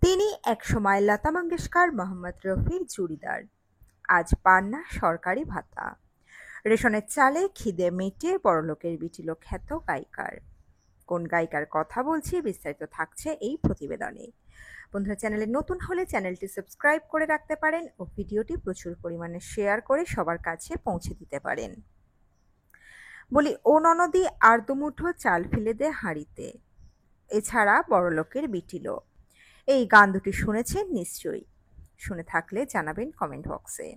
তিনি একসময় লতা মঙ্গেশকর, মোহাম্মদ রফির জুড়িদার, আজ পান না সরকারি ভাতা। রেশনের চালে খিদে মিটিয়ে বড়লোকের বিটিল খ্যাত গায়িকার। কোন গায়িকার কথা বলছি বিস্তারিত থাকছে এই প্রতিবেদনে। বন্ধুরা, চ্যানেলে নতুন হলে চ্যানেলটি সাবস্ক্রাইব করে রাখতে পারেন ও ভিডিওটি প্রচুর পরিমাণে শেয়ার করে সবার কাছে পৌঁছে দিতে পারেন। বলি, ও ননদি আর দুমুঠো চাল ফেলে দে হাঁড়িতে, এছাড়া বড়লোকের বিটিল, এই গান দুটি শুনেছেন নিশ্চয়ই। শুনে থাকলে জানাবেন কমেন্ট বক্সে।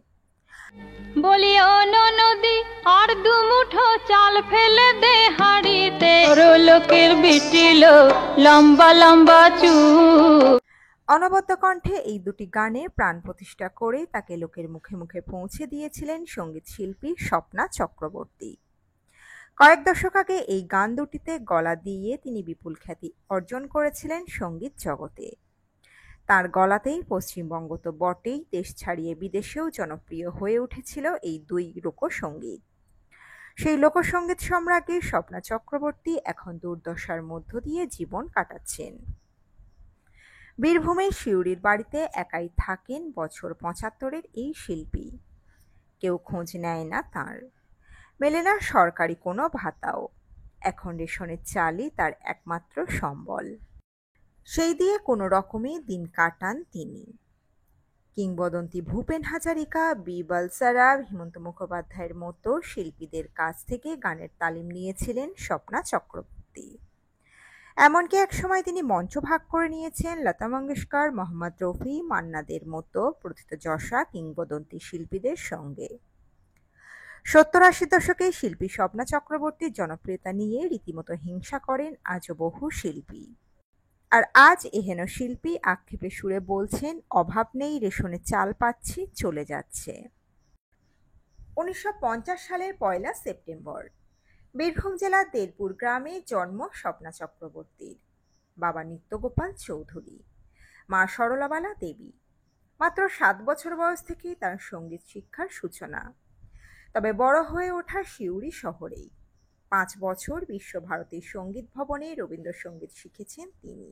বলি ও ননদি আর দুমুঠো চাল ফেলে দে হাঁড়িতে, লোকের বিটিল লম্বা লম্বা চুল। অনবদ্য কণ্ঠে এই দুটি গানে প্রাণ প্রতিষ্ঠা করে তাকে লোকের মুখে মুখে পৌঁছে দিয়েছিলেন সঙ্গীত শিল্পী স্বপ্না চক্রবর্তী। কয়েক দশক আগে এই গান দুটিতে গলা দিয়ে তিনি বিপুল খ্যাতি অর্জন করেছিলেন সঙ্গীত জগতে। তার গলাতেই পশ্চিমবঙ্গ তো বটেই, দেশ ছাড়িয়ে বিদেশেও জনপ্রিয় হয়ে উঠেছিল এই দুই লোকসঙ্গীত। সেই লোকসঙ্গীত সম্রাজ্ঞী স্বপ্না চক্রবর্তী এখন দুর্দশার মধ্য দিয়ে জীবন কাটাচ্ছেন। বীরভূমের সিউড়ির বাড়িতে একাই থাকেন বছর ৭৫-এর এই শিল্পী। কেউ খোঁজ নেয় না তাঁর, মেলে না সরকারি কোনো ভাতাও। এখন রেশনের চালই তার একমাত্র সম্বল, সেই দিয়ে কোনো রকমে দিন কাটান তিনি। কিংবদন্তি ভূপেন হাজারিকা, বি বালসারা, হেমন্ত মুখোপাধ্যায়ের মতো শিল্পীদের কাছ থেকে গানের তালিম নিয়েছিলেন স্বপ্না চক্রবর্তী। এমনকি একসময় তিনি মঞ্চ ভাগ করে নিয়েছেন লতা মঙ্গেশকর, মোহাম্মদ রফি, মান্না দের মতো প্রথিতযশা কিংবদন্তি শিল্পীদের সঙ্গে। ৭০-৮০ দশকে শিল্পী স্বপ্না চক্রবর্তীর জনপ্রিয়তা নিয়ে রীতিমতো হিংসা করেন আজও বহু শিল্পী। আর আজ এহেন শিল্পী আক্ষেপে সুরে বলছেন, অভাব নেই, রেশনের চাল পাচ্ছি, চলে যাচ্ছে। ১৯৫০ সালের ১ সেপ্টেম্বর বীরভূম জেলার দেলপুর গ্রামে জন্ম স্বপ্না চক্রবর্তীর। বাবা নিত্যগোপাল চৌধুরী, মা সরলাবালা দেবী। মাত্র ৭ বছর বয়স থেকেই তার সঙ্গীত শিক্ষার সূচনা। তবে বড় হয়ে ওঠা সিউড়ি শহরেই। ৫ বছর বিশ্বভারতীর সঙ্গীত ভবনে রবীন্দ্রসঙ্গীত শিখেছেন তিনি।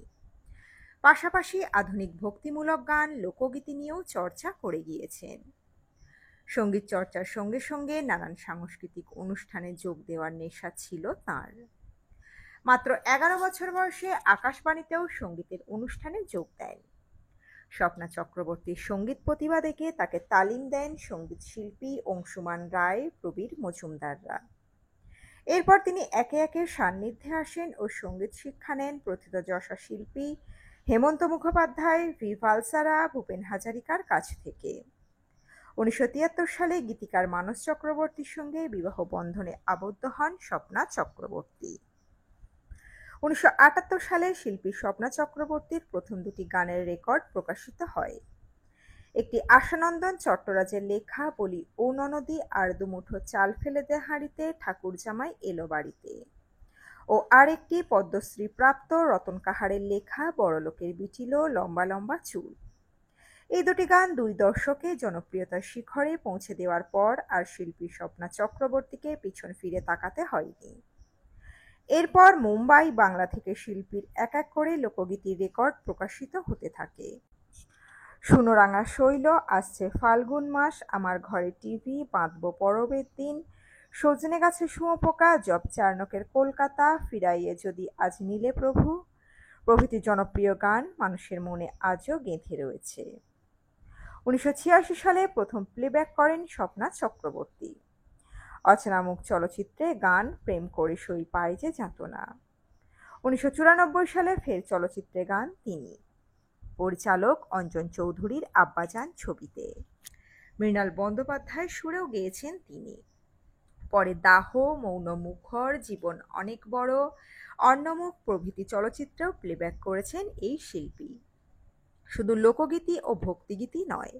পাশাপাশি আধুনিক ভক্তিমূলক গান, লোকগীতি নিয়েও চর্চা করে গিয়েছেন। সঙ্গীত চর্চার সঙ্গে সঙ্গে নানান সাংস্কৃতিক অনুষ্ঠানে যোগ দেওয়ার নেশা ছিল তাঁর। মাত্র ১১ বছর বয়সে আকাশবাণীতেও সঙ্গীতের অনুষ্ঠানে যোগ দেন। স্বপ্না চক্রবর্তীর সঙ্গীত প্রতিভা দেখে তাকে তালিম দেন সঙ্গীত শিল্পী অংশুমান রায়, প্রবীর মজুমদাররা। এরপর তিনি একে একে সান্নিধ্যে আসেন ও সঙ্গীত শিক্ষা নেন প্রথিতযশা শিল্পী হেমন্ত মুখোপাধ্যায়, ভি ভালসারা, ভূপেন হাজারিকার কাছ থেকে। ১৯৭৩ সালে গীতিকার মানস চক্রবর্তীর সঙ্গে বিবাহ বন্ধনে আবদ্ধ হন স্বপ্না চক্রবর্তী। ১৯৭৮ সালে শিল্পী স্বপ্না চক্রবর্তীর প্রথম দুটি গানের রেকর্ড প্রকাশিত হয়। একটি আশানন্দন চট্টরাজের লেখা বলি ও ননদি আর দুমুঠো চাল ফেলে দে হাঁড়িতে, ঠাকুর জামাই এলো বাড়িতে, ও আরেকটি পদ্মশ্রী প্রাপ্ত রতন কাহারের লেখা বড়লোকের বিটিল লম্বা লম্বা চুল। এই দুটি গান ২ দশকে জনপ্রিয়তার শিখরে পৌঁছে দেওয়ার পর আর শিল্পী স্বপ্না চক্রবর্তীকে পিছন ফিরে তাকাতে হয়নি। এরপর মুম্বাই, বাংলা থেকে শিল্পীর এক এক করে লোকগীতির রেকর্ড প্রকাশিত হতে থাকে। সুনোরাঙা শৈল, আসছে ফাল্গুন মাস, আমার ঘরে টিভি, বাঁধব পরবের দিন, সজনে গাছে শুঁয়োপোকা, জব চার্নকের কলকাতা, ফিরাইয়ে যদি আজ নীলে প্রভু প্রভৃতি জনপ্রিয় গান মানুষের মনে আজও গেঁথে রয়েছে। ১৯৮৬ সালে প্রথম প্লেব্যাক করেন স্বপ্না চক্রবর্তী। অচেনামুখ চলচ্চিত্রে গান প্রেম করে সই পায় যে যাতনা। ১৯৯৪ সালে ফের চলচ্চিত্রে গান তিনি। পরিচালক অঞ্জন চৌধুরীর আব্বাজান ছবিতে মৃণাল বন্দ্যোপাধ্যায়ের সুরেও গেয়েছেন তিনি। পরে দাহ, মৌন মুখর, জীবন অনেক বড়, অন্যমুখ প্রভৃতি চলচ্চিত্রেও প্লেব্যাক করেছেন এই শিল্পী। শুধু লোকগীতি ও ভক্তিগীতি নয়,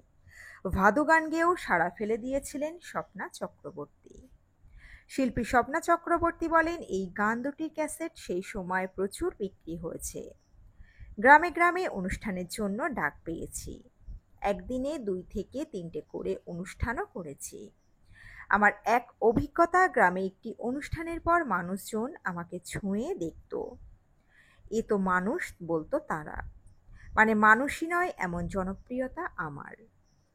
ভাদু গান গেয়েও সাড়া ফেলে দিয়েছিলেন স্বপ্না চক্রবর্তী। শিল্পী স্বপ্না চক্রবর্তী বলেন, এই গান দুটির ক্যাসেট সেই সময় প্রচুর বিক্রি হয়েছে। গ্রামে গ্রামে অনুষ্ঠানের জন্য ডাক পেয়েছি। একদিনে ২ থেকে ৩টে করে অনুষ্ঠানও করেছি। আমার এক অভিজ্ঞতা, গ্রামে একটি অনুষ্ঠানের পর মানুষজন আমাকে ছুঁয়ে দেখত। এ তো মানুষ, বলতো তারা। মানে মানুষই নয় এমন জনপ্রিয়তা আমার।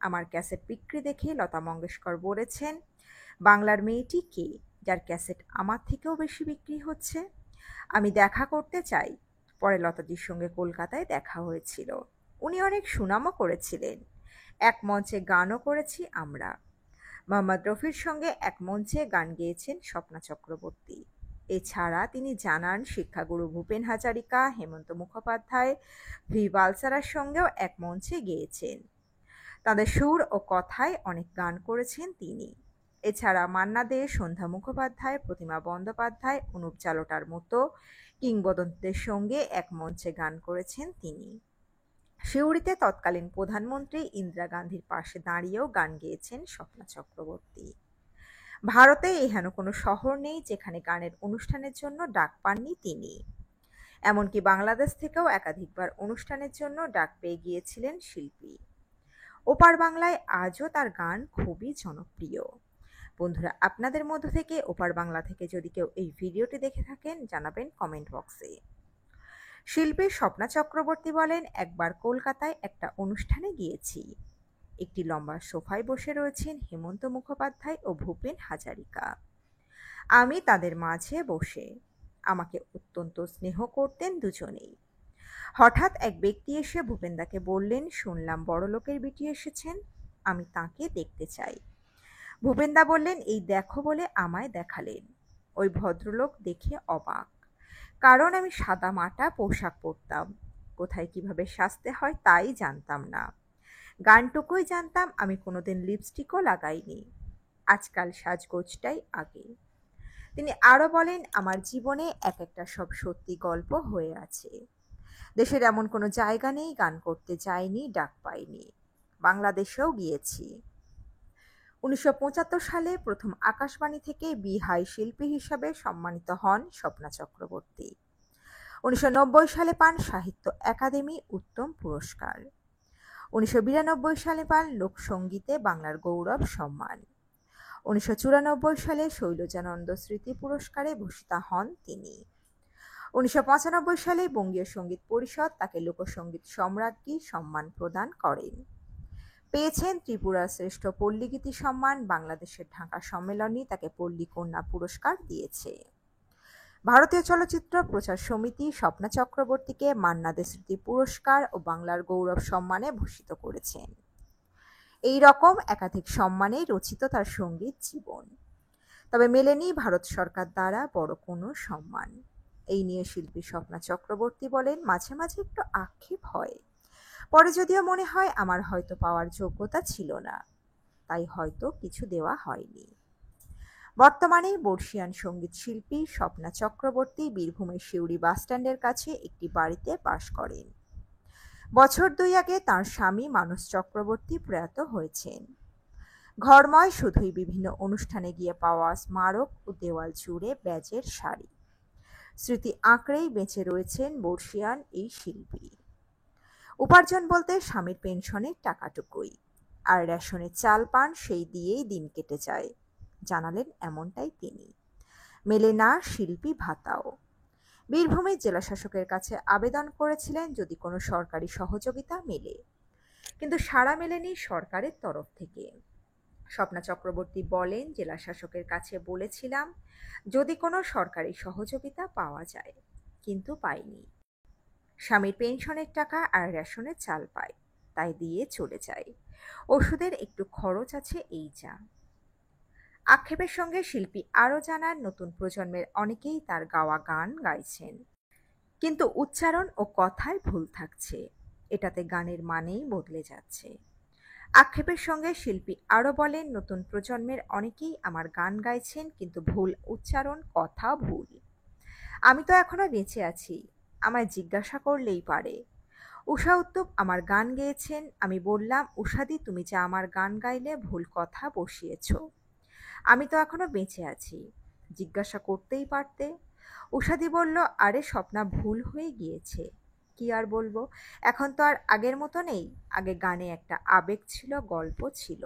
আমার ক্যাসেট বিক্রি দেখে লতা মঙ্গেশকর বলেছেন, বাংলার মেয়েটি কে, যার ক্যাসেট আমার থেকেও বেশি বিক্রি হচ্ছে? আমি দেখা করতে চাই। পরে লতাজির সঙ্গে কলকাতায় দেখা হয়েছিল। উনি অনেক সুনামও করেছিলেন। এক মঞ্চে গানও করেছি আমরা। মোহাম্মদ রফির সঙ্গে এক মঞ্চে গান গেয়েছেন স্বপ্না চক্রবর্তী। এছাড়া তিনি জানান শিক্ষাগুরু ভূপেন হাজারিকা, হেমন্ত মুখোপাধ্যায়, ভি বালসারার সঙ্গেও এক মঞ্চে গেয়েছেন। তাদের সুর ও কথায় অনেক গান করেছেন তিনি। এছাড়া মান্না দে, সন্ধ্যা মুখোপাধ্যায়, প্রতিমা বন্দ্যোপাধ্যায়, অনুপ জালোটার মতো কিংবদন্তিদের সঙ্গে এক মঞ্চে গান করেছেন তিনি। সিউড়িতে তৎকালীন প্রধানমন্ত্রী ইন্দিরা গান্ধীর পাশে দাঁড়িয়েও গান গেয়েছেন স্বপ্না চক্রবর্তী। ভারতে এহেন কোনো শহর নেই যেখানে গানের অনুষ্ঠানের জন্য ডাক পাননি তিনি। এমনকি বাংলাদেশ থেকেও একাধিকবার অনুষ্ঠানের জন্য ডাক পেয়ে গিয়েছিলেন শিল্পী। ওপার বাংলায় আজও তার গান খুবই জনপ্রিয়। বন্ধুরা, আপনাদের মধ্য থেকে ওপার বাংলা থেকে যদি কেউ এই ভিডিওটি দেখে থাকেন জানাবেন কমেন্ট বক্সে। শিল্পী স্বপ্না চক্রবর্তী বলেন, একবার কলকাতায় একটা অনুষ্ঠানে গিয়েছি। একটি লম্বা সোফায় বসে রয়েছেন হেমন্ত মুখোপাধ্যায় ও ভূপেন হাজারিকা। আমি তাদের মাঝে বসে। আমাকে অত্যন্ত স্নেহ করতেন দুজনেই। হঠাৎ এক ব্যক্তি এসে ভূপেনদাকে বললেন, শুনলাম বড়লোকের বিটি এসেছেন, আমি তাকে দেখতে চাই। ভূপেনদা বললেন, এই দেখো বলে আমায় দেখালেন। ওই ভদ্রলোক দেখে অবাক, কারণ আমি সাদা মাটা পোশাক পরতাম। কোথায় কিভাবে সাজতে হয় তাই জানতাম না। গানটুকুই জানতাম, আমি কোনোদিন লিপস্টিকও লাগাইনি। আজকাল সাজগোজটাই আগে। তিনি আরও বলেন, আমার জীবনে এক একটা সব সত্যি গল্প হয়ে আছে। দেশের এমন কোনো জায়গা নেই গান করতে যাইনি, ডাক পাইনি। বাংলাদেশেও গিয়েছি। 1975 সালে প্রথম আকাশবাণী থেকে বিহাই শিল্পী হিসাবে সম্মানিত হন স্বপ্না চক্রবর্তী। 1990 সালে পান সাহিত্য একাডেমি উত্তম পুরস্কার। 1992 সালে পান লোকসঙ্গীতে বাংলার গৌরব সম্মান। 1994 সালে শৈলজানন্দ স্মৃতি পুরস্কারে ভূষিতা হন তিনি। 1995 সালে বঙ্গীয় সঙ্গীত পরিষদ তাকে লোকসঙ্গীত সম্রাজ্ঞী সম্মান প্রদান করেন। পেয়েছেন ত্রিপুরার শ্রেষ্ঠ পল্লীগীতি সম্মান। বাংলাদেশের ঢাকা সম্মেলনী তাকে পল্লী কন্যা পুরস্কার দিয়েছে। ভারতীয় চলচ্চিত্র প্রচার সমিতি স্বপ্না চক্রবর্তীকে মান্না দে স্মৃতি পুরস্কার ও বাংলার গৌরব সম্মানে ভূষিত করেছেন। এই রকম একাধিক সম্মানে রচিত তার সঙ্গীত জীবন। তবে মেলেনি ভারত সরকার দ্বারা বড় কোনো সম্মান। এই নিয়ে শিল্পী স্বপ্না চক্রবর্তী বলেন, মাঝে মাঝে একটু আক্ষেপ হয়। পরে যদিও মনে হয় আমার হয়তো পাওয়ার যোগ্যতা ছিল না, তাই হয়তো কিছু দেওয়া হয়নি। বর্তমানে বর্ষিয়ান সঙ্গীত শিল্পী স্বপ্না চক্রবর্তী বীরভূমের সিউড়ি বাসস্ট্যান্ডের কাছে একটি বাড়িতে বাস করেন। বছর 2 আগে তাঁর স্বামী মানস চক্রবর্তী প্রয়াত হয়েছেন। ঘরময় শুধুই বিভিন্ন অনুষ্ঠানে গিয়ে পাওয়া স্মারক ও দেওয়াল জুড়ে ব্যাজের শাড়ি। স্মৃতি আঁকড়েই বেঁচে রয়েছেন বর্ষিয়ান এই শিল্পী। উপার্জন বলতে স্বামীর পেনশনের টাকাটুকুই, আর রেশনের চাল পান সেই দিয়েই দিন কেটে যায়। জানালেন এমনটাই তিনি। মেলে না শিল্পী ভাতাও। বীরভূমের জেলাশাসকের কাছে আবেদন করেছিলেন যদি কোনো সরকারি সহযোগিতা মেলে, কিন্তু সাড়া মেলেনি সরকারের তরফ থেকে। স্বপ্না চক্রবর্তী বলেন, জেলাশাসকের কাছে বলেছিলাম যদি কোনো সরকারি সহযোগিতা পাওয়া যায়, কিন্তু পাইনি। স্বামীর পেনশনের টাকা আর রেশনের চাল পাই, তাই দিয়ে চলে যায়। ওষুধের একটু খরচ আছে, এই যা। আক্ষেপের সঙ্গে শিল্পী আরও জানান, নতুন প্রজন্মের অনেকেই তার গাওয়া গান গাইছেন, কিন্তু উচ্চারণ ও কথায় ভুল থাকছে। এটাতে গানের মানেই বদলে যাচ্ছে। আক্ষেপের সঙ্গে শিল্পী আরও বলেন, নতুন প্রজন্মের অনেকেই আমার গান গাইছেন, কিন্তু ভুল উচ্চারণ, কথা ভুল। আমি তো এখনো বেঁচে আছি, আমায় জিজ্ঞাসা করলেই পারে। উষা উত্তুপ আমার গান গেয়েছেন। আমি বললাম, উষাদি তুমি যা আমার গান গাইলে ভুল কথা বসিয়েছ। আমি তো এখনো বেঁচে আছি, জিজ্ঞাসা করতেই পারতে। উষাদি বলল, আরে স্বপ্না, ভুল হয়ে গিয়েছে, কি আর বলবো, এখন তো আর আগের মতো নেই। আগে গানে একটা আবেগ ছিল, গল্প ছিল।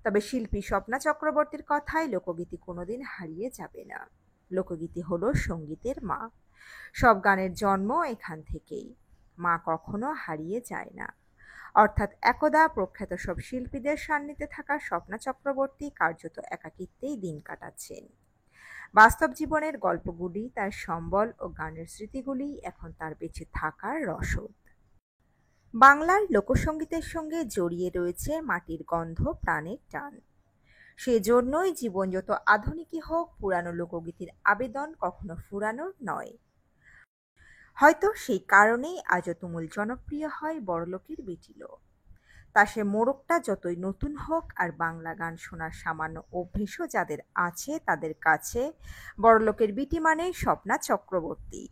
তবে শিল্পী স্বপ্না চক্রবর্তীর কথায় লোকগীতি কোনোদিন হারিয়ে যাবে না। লোকগীতি হলো সঙ্গীতের মা। সব গানের জন্ম এখান থেকেই। মা কখনো হারিয়ে যায় না। অর্থাৎ একদা প্রখ্যাত সব শিল্পীদের সান্নিধ্যে থাকা স্বপ্না চক্রবর্তী কার্যত একাকিত্বেই দিন কাটাচ্ছেন। বাস্তব জীবনের গল্পগুলি, তার সম্বল ও গানের স্মৃতিগুলি এখন তার বেঁচে থাকার রসদ। বাংলার লোকসঙ্গীতের সঙ্গে জড়িয়ে রয়েছে মাটির গন্ধ, প্রাণের টান। সেজন্যই জীবন যত আধুনিকই হোক, পুরানো লোকগীতির আবেদন কখনো ফুরানোর নয়। হয়তো সেই কারণেই আজও তুমুল জনপ্রিয় হয় বড়লোকের বিটিলো। তা সে মোড়কটা যতই নতুন হোক, আর বাংলা গান শোনার সামান্য অভ্যেসও যাদের আছে, তাদের কাছে বড়লোকের বিটি মানেই স্বপ্না চক্রবর্তী।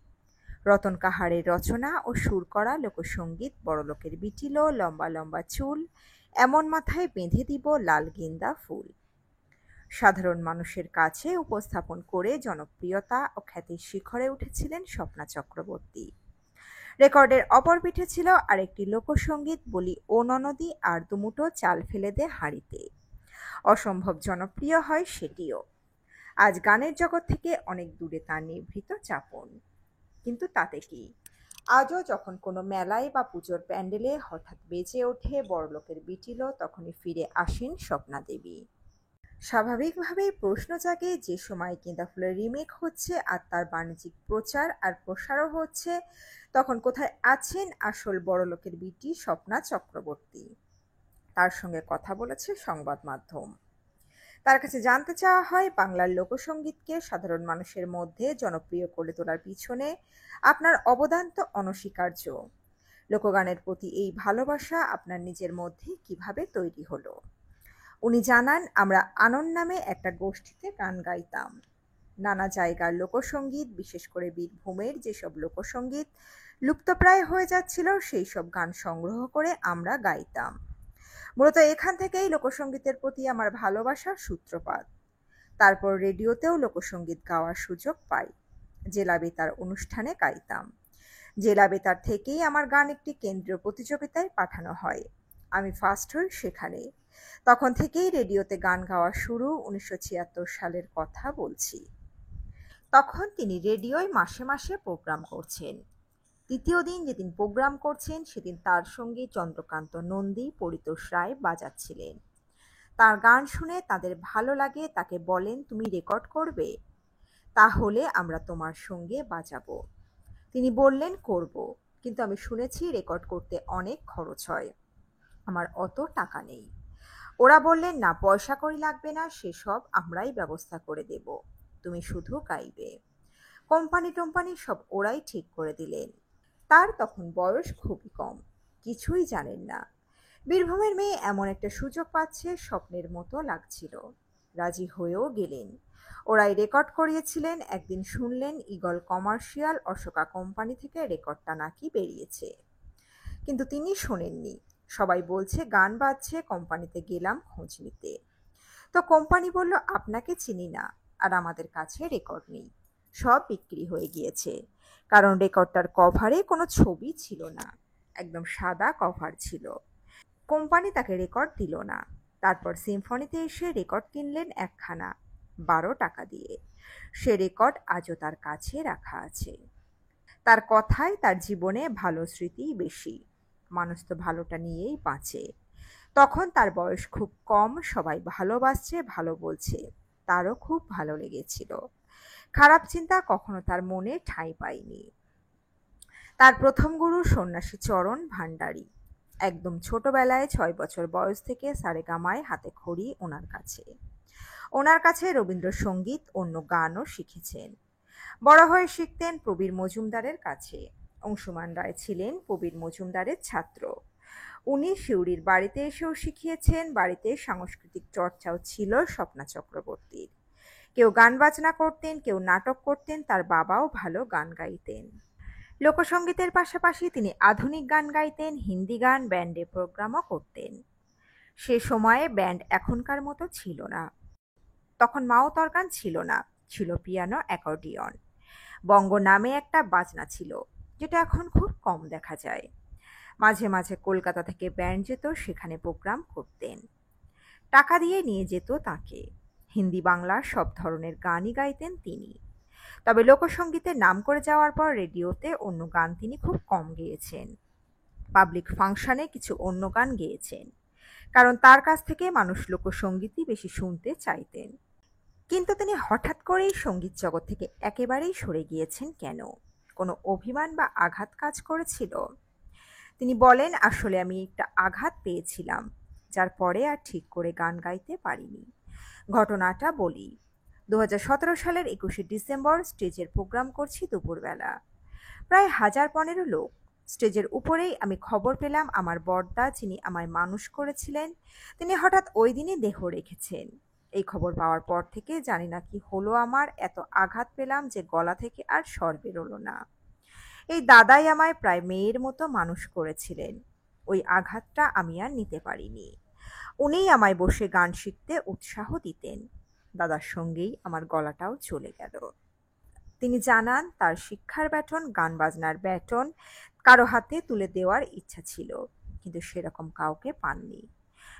রতন কাহারের রচনা ও সুর করা লোকসঙ্গীত বড়লোকের বিটিলো, লম্বা লম্বা চুল, এমন মাথায় বেঁধে দিব লাল গেন্দা ফুল। সাধারণ মানুষের কাছে উপস্থাপন করে জনপ্রিয়তা ও খ্যাতির শিখরে উঠেছিলেন স্বপ্না চক্রবর্তী। রেকর্ডের অপর পিঠে ছিল আরেকটি লোকসঙ্গীত, বলি ও ননদী আর দুমুঠো চাল ফেলে দে হাঁড়িতে। অসম্ভব জনপ্রিয় হয় সেটিও। আজ গানের জগৎ থেকে অনেক দূরে তার নিভৃত চাপন। কিন্তু তাতে কি, আজও যখন কোনো মেলায় বা পুজোর প্যান্ডেলে হঠাৎ বেজে ওঠে বড়লোকের বিটিলো, তখনই ফিরে আসেন স্বপ্না দেবী। স্বাভাবিকভাবেই প্রশ্ন জাগে, যে সময় গেঁদা ফুলের রিমেক হচ্ছে আর তার বাণিজ্যিক প্রচার আর প্রসারও হচ্ছে, তখন কোথায় আছেন আসল বড়লোকের বিটি স্বপ্না চক্রবর্তী? তার সঙ্গে কথা বলেছে সংবাদ মাধ্যম। তার কাছে জানতে চাওয়া হয়, বাংলার লোকসঙ্গীতকে সাধারণ মানুষের মধ্যে জনপ্রিয় করে তোলার পিছনে আপনার অবদান তো অনস্বীকার্য। লোকগানের প্রতি এই ভালোবাসা আপনার নিজের মধ্যে কিভাবে তৈরি হলো? উনি জানান, আমরা আনন্দ নামে একটা গোষ্ঠীতে গান গাইতাম। নানা জায়গার লোকসঙ্গীত, বিশেষ করে বীরভূমের যেসব লোকসঙ্গীত লুপ্তপ্রায় হয়ে যাচ্ছিল, সেই সব গান সংগ্রহ করে আমরা গাইতাম। মূলত এখান থেকেই লোকসঙ্গীতের প্রতি আমার ভালোবাসার সূত্রপাত। তারপর রেডিওতেও লোকসঙ্গীত গাওয়ার সুযোগ পাই। জেলা বেতার অনুষ্ঠানে গাইতাম। জেলা বেতার থেকেই আমার গান একটি কেন্দ্রীয় প্রতিযোগিতায় পাঠানো হয়। আমি ফার্স্ট হই সেখানে। তখন থেকেই রেডিওতে গান গাওয়া শুরু। 1976 সালের কথা বলছি। তখন তিনি রেডিওয় মাসে মাসে প্রোগ্রাম করছেন। তৃতীয় দিন যেদিন প্রোগ্রাম করছেন, সেদিন তার সঙ্গে চন্দ্রকান্ত নন্দী, পরিতোষ রায় বাজাচ্ছিলেন। তার গান শুনে তাদের ভালো লাগে, তাকে বলেন, তুমি রেকর্ড করবে? তাহলে আমরা তোমার সঙ্গে বাজাবো। তিনি বললেন, করব, কিন্তু আমি শুনেছি রেকর্ড করতে অনেক খরচ হয়, আমার অত টাকা নেই। ওরা বললেন, না, পয়সা কড়ি লাগবে না, সেসব আমরাই ব্যবস্থা করে দেব, তুমি শুধু গাইবে। কোম্পানি সব ওরাই ঠিক করে দিলেন। তার তখন বয়স খুবই কম, কিছুই জানেন না। বীরভূমের মেয়ে এমন একটা সুযোগ পাচ্ছে, স্বপ্নের মতো লাগছিল। রাজি হয়েও গেলেন। ওরাই রেকর্ড করিয়েছিলেন। একদিন শুনলেন ঈগল কমার্শিয়াল অশোকা কোম্পানি থেকে রেকর্ডটা নাকি বেরিয়েছে, কিন্তু তিনি শোনেননি। সবাই বলছে গান বাজছে। কোম্পানিতে গেলাম খোঁজ নিতে, তো কোম্পানি বলল, আপনাকে চিনি না, আর আমাদের কাছে রেকর্ড নেই, সব বিক্রি হয়ে গিয়েছে। কারণ রেকর্ডটার কভারে কোনো ছবি ছিল না, একদম সাদা কভার ছিল। কোম্পানি তাকে রেকর্ড দিল না। তারপর সিম্ফনিতে এসে রেকর্ড কিনলেন একখানা, 12 টাকা দিয়ে। সে রেকর্ড আজও তার কাছে রাখা আছে। তার কথায় তার জীবনে ভালো স্মৃতিই বেশি। মানুষ তো ভালোটা নিয়েই বাঁচে। তখন তার বয়স খুব কম, সবাই ভালোবাসছে, ভালো বলছে, তারও খুব ভালো লেগেছিল। খারাপ চিন্তা কখনো তার মনে ঠাঁই পায়নি। তার প্রথম গুরু সন্ন্যাসী চরণ ভান্ডারী। একদম ছোটবেলায় 6 বছর বয়স থেকে সারেগামায় হাতে খড়ি ওনার কাছে রবীন্দ্রসঙ্গীত, অন্য গানও শিখেছেন। বড় হয়ে শিখতেন প্রবীর মজুমদারের কাছে। অংশুমান রায় ছিলেন প্রবীর মজুমদারের ছাত্র। উনি শিউরির বাড়িতে এসেও শিখিয়েছেন। বাড়িতে সাংস্কৃতিক চর্চাও ছিল স্বপ্না চক্রবর্তীর। কেউ গান বাজনা করতেন, কেউ নাটক করতেন। তার বাবাও ভালো গান গাইতেন। লোকসঙ্গীতের পাশাপাশি তিনি আধুনিক গান গাইতেন, হিন্দি গান, ব্যান্ডে প্রোগ্রামও করতেন। সে সময়ে ব্যান্ড এখনকার মতো ছিল না। তখন মাউথ অর্গান ছিল না, ছিল পিয়ানো, অ্যাকর্ডিয়ন। বঙ্গ নামে একটা বাজনা ছিল, যেটা এখন খুব কম দেখা যায়। মাঝে মাঝে কলকাতা থেকে ব্যান্ড যেত, সেখানে প্রোগ্রাম করতেন। টাকা দিয়ে নিয়ে যেত তাকে। হিন্দি বাংলা সব ধরনের গানই গাইতেন তিনি। তবে লোকসঙ্গীতে নাম করে যাওয়ার পর রেডিওতে অন্য গান তিনি খুব কম গেয়েছেন। পাবলিক ফাংশনে কিছু অন্য গান গেয়েছেন, কারণ তার কাছ থেকে মানুষ লোকসঙ্গীতই বেশি শুনতে চাইতেন। কিন্তু তিনি হঠাৎ করেই সঙ্গীত জগৎ থেকে একেবারেই সরে গিয়েছেন কেন? কোনো অভিমান বা আঘাত কাজ করেছিল? তিনি বলেন, আসলে আমি একটা আঘাত পেয়েছিলাম, যার পরে আর ঠিক করে গান গাইতে পারিনি। ঘটনাটা বলি। 2017 সালের 21শে ডিসেম্বর স্টেজের প্রোগ্রাম করছি দুপুরবেলা। প্রায় 1015 লোক। স্টেজের উপরেই আমি খবর পেলাম আমার বড়দা, যিনি আমায় মানুষ করেছিলেন, তিনি হঠাৎ ওই দিনই দেহ রেখেছেন। এই খবর পাওয়ার পর থেকে জানি না কি হলো, আমার এত আঘাত পেলাম যে গলা থেকে আর স্বর বেরোলো না। এই দাদাই আমায় প্রায় মেয়ের মতো মানুষ করেছিলেন। ওই আঘাতটা আমি আর নিতে পারিনি। উনিই আমায় বসে গান শিখতে উৎসাহ দিতেন। দাদার সঙ্গেই আমার গলাটাও চলে গেল। তিনি জানান, তার শিক্ষার ব্যাটন, গান বাজনার ব্যাটন কারো হাতে তুলে দেওয়ার ইচ্ছা ছিল, কিন্তু সেরকম কাউকে পাননি।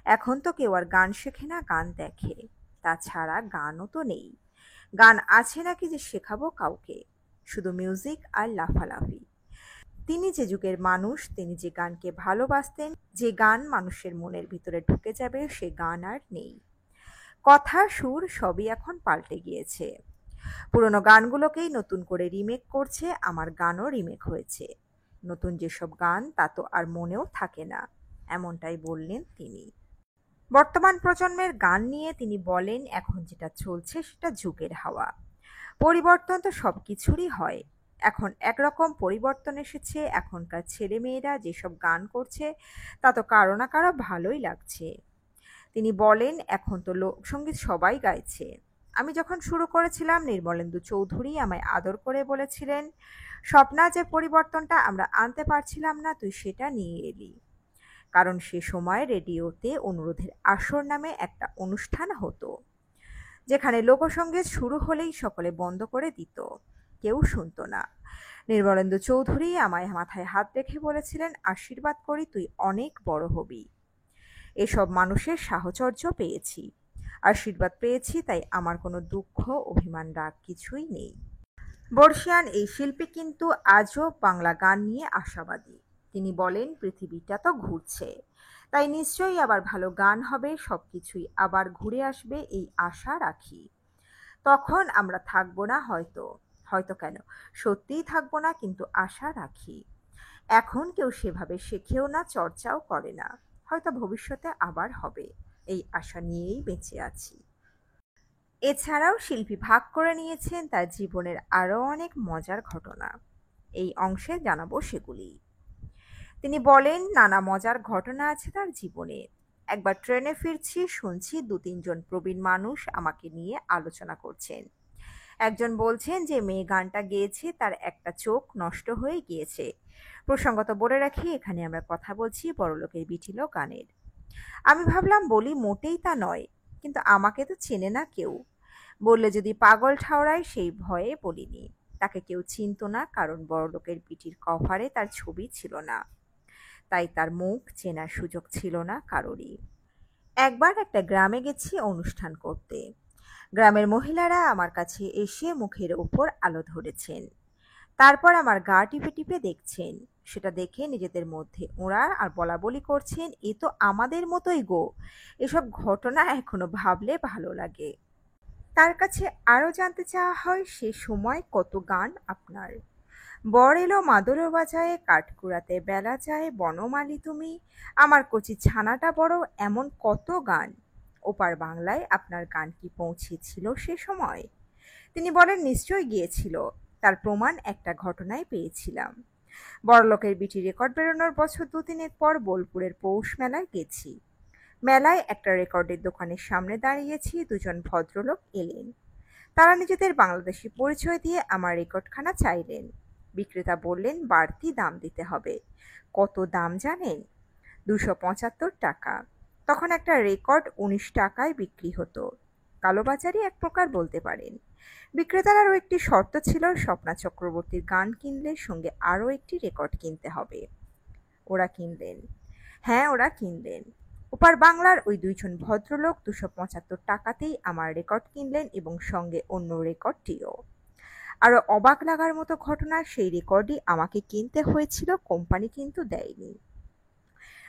এখন তো কেউ আর গান শেখে না, গান দেখে। তাছাড়া গানও তো নেই। গান আছে নাকি যে শেখাবো কাউকে? শুধু মিউজিক আর লাফালাফি। তিনি যে যুগের মানুষ, তিনি যে গানকে ভালোবাসতেন, যে গান মানুষের মনের ভিতরে ঢুকে যাবে, সে গান আর নেই। কথা, সুর সবই এখন পাল্টে গিয়েছে। পুরনো গানগুলোকেই নতুন করে রিমেক করছে, আমার গানও রিমেক হয়েছে। নতুন যেসব গান তা তো আর মনেও থাকে না, এমনটাই বললেন তিনি। বর্তমান প্রজন্মের গান নিয়ে তিনি বলেন, এখন যেটা চলছে সেটা যুগের হাওয়া। পরিবর্তন তো সব কিছুরই হয়। এখন একরকম পরিবর্তন এসেছে। এখনকার ছেলে মেয়েরা যেসব গান করছে তা তো কারো না কারো ভালোই লাগছে। তিনি বলেন, এখন তো লোকসঙ্গীত সবাই গাইছে। আমি যখন শুরু করেছিলাম, নির্মলেন্দু চৌধুরী আমায় আদর করে বলেছিলেন, স্বপ্না, যে পরিবর্তনটা আমরা আনতে পারছিলাম না, তুই সেটা নিয়ে এলি। কারণ সে সময় রেডিওতে অনুরোধের আসর নামে একটা অনুষ্ঠান হতো, যেখানে লোকসঙ্গীত শুরু হলেই সকলে বন্ধ করে দিত, কেউ শুনতো না। নির্মলেন্দু চৌধুরী আমায় মাথায় হাত রেখে বলেছিলেন, আশীর্বাদ করি তুই অনেক বড় হবি। এসব মানুষের সাহচর্য পেয়েছি, আশীর্বাদ পেয়েছি, তাই আমার কোনো দুঃখ, অভিমান, রাগ কিছুই নেই। বর্ষিয়ান এই শিল্পী কিন্তু আজও বাংলা গান নিয়ে আশাবাদী। তিনি বলেন, পৃথিবীটা তো ঘুরছে, তাই নিশ্চয়ই আবার ভালো গান হবে, সবকিছুই আবার ঘুরে আসবে, এই আশা রাখি। তখন আমরা থাকবো না, হয়তো কেন, সত্যিই থাকবো না, কিন্তু আশা রাখি। এখন কেউ সেভাবে শেখেও না, চর্চাও করে না। হয়তো ভবিষ্যতে আবার হবে, এই আশা নিয়েই বেঁচে আছি। এছাড়াও শিল্পী ভাগ করে নিয়েছেন তার জীবনের আরও অনেক মজার ঘটনা। এই অংশে জানাবো সেগুলি। তিনি বলেন, নানা মজার ঘটনা আছে তার জীবনে। একবার ট্রেনে ফিরছি, শুনছি 2-3 জন প্রবীণ মানুষ আমাকে নিয়ে আলোচনা করছেন। একজন বলছেন যে মেয়ে গানটা গেয়েছে, তার একটা চোখ নষ্ট হয়ে গিয়েছে। প্রসঙ্গত বলে রাখি, এখানে আমরা কথা বলছি বড়লোকের বিটিলো গানের। আমি ভাবলাম, বলি মোটেই তা নয়, কিন্তু আমাকে তো চেনে না কেউ, বললে যদি পাগল ঠাওরায়, সেই ভয়ে বলিনি। তাকে কেউ চিনত না, কারণ বড়লোকের বিটির কভারে তার ছবি ছিল না, তাই তার মুখ চেনার সুযোগ ছিল না কারোরই। একবার একটা গ্রামে গেছি অনুষ্ঠান করতে। গ্রামের মহিলারা আমার কাছে এসে মুখের ওপর আলো ধরেছেন, তারপর আমার গা টিপে টিপে দেখছেন। সেটা দেখে নিজেদের মধ্যে ওরা আর বলাবলি করছেন, এ তো আমাদের মতোই গো। এসব ঘটনা এখনো ভাবলে ভালো লাগে। তার কাছে আরও জানতে চাওয়া হয়, সে সময় কত গান আপনার। বর এলো মাদুরো বাজায়ে, কাঠকুড়াতে বেলা যায়, বনমালী তুমি, আমার কচি ছানাটা বড়, এমন কত গান। ওপার বাংলায় আপনার গান কি পৌঁছেছিল সে সময়? তিনি বলেন, নিশ্চয়ই গিয়েছিল। তার প্রমাণ একটা ঘটনায় পেয়েছিলাম। বড়লোকের বিটি রেকর্ড বেরোনোর বছর 2-3 পর বোলপুরের পৌষ মেলায় গেছি। মেলায় একটা রেকর্ডের দোকানের সামনে দাঁড়িয়েছি, 2 জন ভদ্রলোক এলেন। তারা নিজেদের বাংলাদেশি পরিচয় দিয়ে আমার রেকর্ডখানা চাইলেন। বিক্রেতা বললেন, বাড়তি দাম দিতে হবে। কত দাম জানেন? 275 টাকা। তখন একটা রেকর্ড 19 টাকায় বিক্রি হতো। কালোবাজারি এক প্রকার বলতে পারেন। বিক্রেতার আরও একটি শর্ত ছিল, স্বপ্না চক্রবর্তীর গান কিনলে সঙ্গে আরও একটি রেকর্ড কিনতে হবে। ওরা কিনলেন। হ্যাঁ, ওরা কিনলেন। ওপার বাংলার ওই 2 জন ভদ্রলোক 275 টাকাতেই আমার রেকর্ড কিনলেন, এবং সঙ্গে অন্য রেকর্ডটিও। আরো অবাক লাগার মতো ঘটনা, সেই রেকর্ডই আমাকে কিনতে হয়েছিল, কোম্পানি কিন্তু দেয়নি।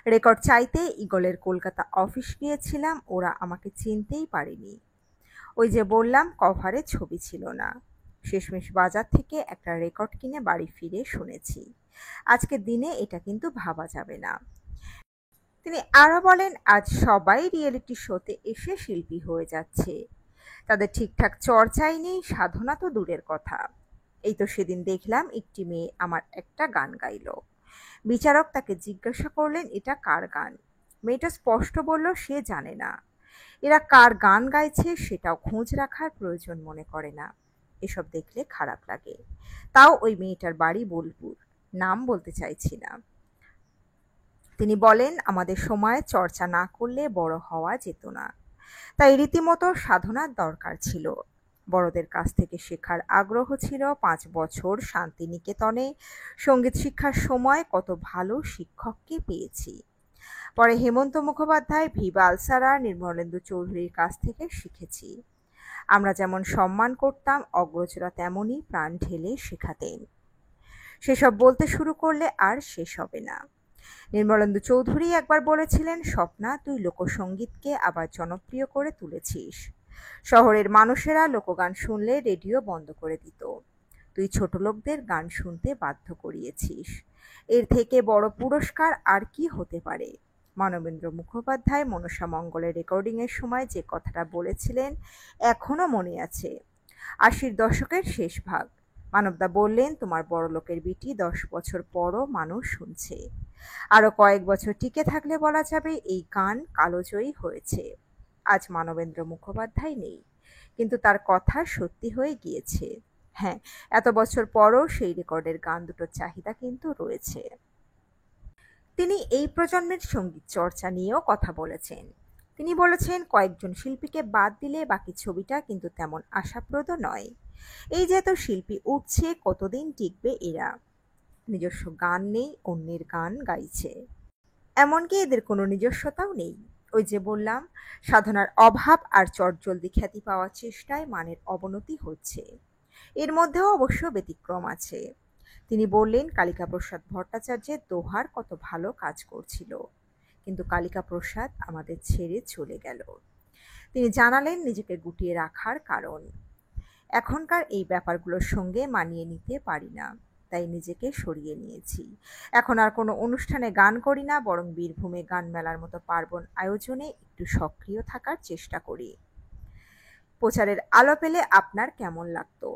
রেকর্ড চাইতে ঈগলের কলকাতা অফিস গিয়েছিলাম, ওরা আমাকে চিনতেই পারেনি। ওই যে বললাম কভারে ছবি ছিল না। শেষমেশ বাজার থেকে একটা রেকর্ড কিনে বাড়ি ফিরে শুনেছি। আজকের দিনে এটা কিন্তু ভাবা যাবে না। তিনি আরো বলেন, আজ সবাই রিয়েলিটি শোতে এসে শিল্পী হয়ে যাচ্ছে, তাদের ঠিকঠাক চর্চাই নেই, সাধনা তো দূরের কথা। এই তো সেদিন দেখলাম একটি মেয়ে আমার একটা গান গাইল। বিচারক তাকে জিজ্ঞাসা করলেন এটা কার গান। মেয়েটা স্পষ্ট বলল সে জানে না। এরা কার গান গাইছে সেটাও খোঁজ রাখার প্রয়োজন মনে করে না। এসব দেখলে খারাপ লাগে। তাও ওই মেয়েটার বাড়ি বোলপুর, নাম বলতে চাইছি না। তিনি বলেন, আমাদের সময় চর্চা না করলে বড় হওয়া যেত না, তাই রীতিমতো সাধনার দরকার ছিল। বড়দের কাছ থেকে শেখার আগ্রহ ছিল। 5 বছর শান্তিনিকেতনে সঙ্গীত শিক্ষার সময় কত ভালো শিক্ষককে পেয়েছি। পরে হেমন্ত মুখোপাধ্যায়, ভি বালসারা, নির্মলেন্দু চৌধুরীর কাছ থেকে শিখেছি। আমরা যেমন সম্মান করতাম, অগ্রজরা তেমনই প্রাণ ঢেলে শেখাতেন। সেসব বলতে শুরু করলে আর শেষ হবে না। নির্মলেন্দু চৌধুরী একবার বলেছিলেন, স্বপ্না, তুই লোকসঙ্গীতকে আবার জনপ্রিয় করে তুলেছিস। শহরের মানুষেরা লোকগান শুনলে রেডিও বন্ধ করে দিত, তুই ছোট লোকদের গান শুনতে বাধ্য করিয়েছিস। এর থেকে বড় পুরস্কার আর কি হতে পারে? মানবেন্দ্র মুখোপাধ্যায় মনসা মঙ্গলের রেকর্ডিংয়ের সময় যে কথাটা বলেছিলেন এখনো মনে আছে। 80-র দশকের শেষ ভাগ। মানবদা বললেন, তোমার বড়লোকের বিটি 10 বছর পরও মানুষ শুনছে। আরো কয়েক বছর টিকে থাকলে বলা যাবে এই গান কালোজয়ী হয়েছে। আজ মানবেন্দ্র মুখোপাধ্যায় নেই, কিন্তু তার কথা সত্যি হয়ে গিয়েছে। হ্যাঁ, এত বছর পরও সেই রেকর্ডের গান দুটোর চাহিদা কিন্তু রয়েছে। তিনি এই প্রজন্মের সঙ্গীত চর্চা নিয়েও কথা বলেছেন। তিনি বলেছেন, কয়েকজন শিল্পীকে বাদ দিলে বাকি ছবিটা কিন্তু তেমন আশাপ্রদ নয়। এই যে এত শিল্পী উঠছে, কতদিন টিকবে এরা? নিজস্ব গান নেই, অন্যের গান গাইছে। এমনকি এদের কোনো নিজস্বতাও নেই। ওই যে বললাম, সাধনার অভাব আর চটজলদি খ্যাতি পাওয়ার চেষ্টায় মানের অবনতি হচ্ছে। এর মধ্যেও অবশ্য ব্যতিক্রম আছে। তিনি বললেন, কালিকা প্রসাদ ভট্টাচার্যের দোহার কত ভালো কাজ করছিল, কিন্তু কালিকা প্রসাদ আমাদের ছেড়ে চলে গেল। তিনি জানালেন নিজেকে গুটিয়ে রাখার কারণ। এখনকার এই ব্যাপারগুলোর সঙ্গে মানিয়ে নিতে পারি না, তাই নিজেকে সরিয়ে নিয়েছি। এখন আর কোনো অনুষ্ঠানে গান করি না, বরং বীরভূমে গান মেলার মতো পার্বণ আয়োজনে একটু সক্রিয় থাকার চেষ্টা করি। প্রচারের আলো পেলে আপনার কেমন লাগতো?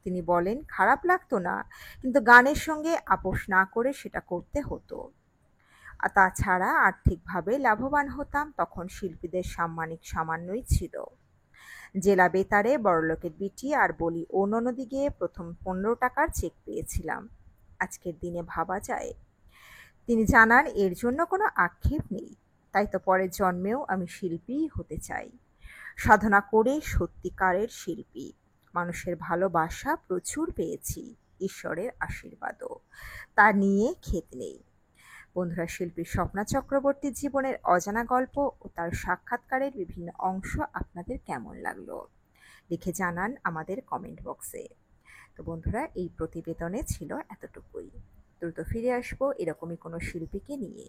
তিনি বলেন, খারাপ লাগতো না, কিন্তু গানের সঙ্গে আপোষ না করে সেটা করতে হতো। আর তাছাড়া আর্থিকভাবে লাভবান হতাম, তখন শিল্পীদের সাম্মানিক সামান্যই ছিল। জেলা বেতারে বড়লোকের বিটি আর বলি ও ননদি গিয়ে প্রথম 15 টাকার চেক পেয়েছিলাম। আজকের দিনে ভাবা যায়? তিনি জানান, এর জন্য কোনো আক্ষেপ নেই, তাই তো পরের জন্মেও আমি শিল্পীই হতে চাই। সাধনা করে সত্যিকারের শিল্পী। মানুষের ভালোবাসা প্রচুর পেয়েছি, ঈশ্বরের আশীর্বাদও, তা নিয়ে খেত নেই। বন্ধুরা, শিল্পী স্বপ্না চক্রবর্তীর জীবনের অজানা গল্প ও তার সাক্ষাৎকারের বিভিন্ন অংশ আপনাদের কেমন লাগলো লিখে জানান আমাদের কমেন্ট বক্সে। তো বন্ধুরা, এই প্রতিবেদনে ছিল এতটুকুই। দ্রুত ফিরে আসবো এরকমই কোনো শিল্পীকে নিয়ে।